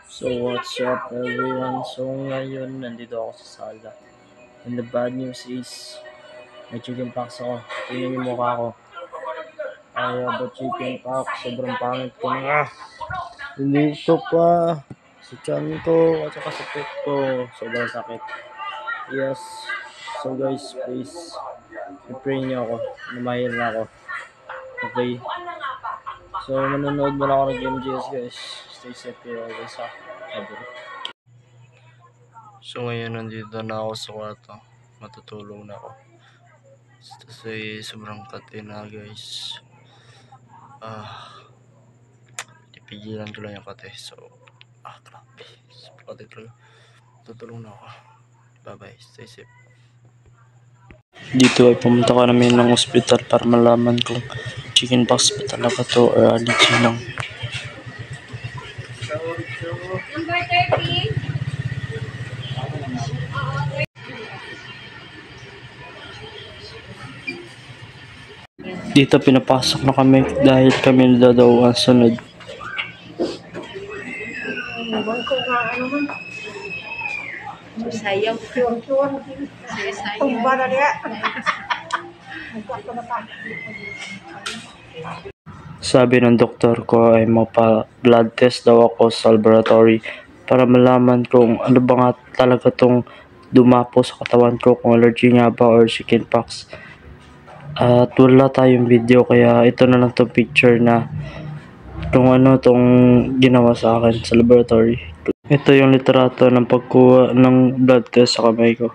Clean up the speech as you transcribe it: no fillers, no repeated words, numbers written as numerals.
So what's up everyone? So ngayon nandito ako sa sala. And the bad news is may chicken pox ako. Tingnan yung mukha ko. I have a chicken pox. Sobrang pangit ko na. Dito pa. Sa tiyan ko at saka sa pet ko. Sobrang sakit. Yes. So guys, please i-pray niyo ako. Lumahil na ako. Okay. So manonood muna ako ng MGS guys. Stay safe here guys ha. So ngayon nandito na ako sa kwarto. Matutulog na ako. Kasi sobrang kate na guys. Pipigilan ko lang yung kate. So, grabe. Sobrang kate talaga. Tutulog na ako. Bye bye. Stay safe. Dito ay pumunta ka namin ng ospital para malaman kung chicken pox ba talaga to or allergy lang. Number 30. Dito pinapasok na kami dahil kami nadadaw ang sunod. Sayang. Tumba na niya. Sabi ng doktor ko ay mapa-blood test daw ako sa laboratory para malaman kung ano ba nga talaga tong dumapo sa katawan ko, kung allergy nga ba or chicken pox. At wala tayong video kaya ito na lang tong picture na kung ano tong ginawa sa akin sa laboratory. Ito yung litrato ng pagkuha ng blood test sa kamay ko.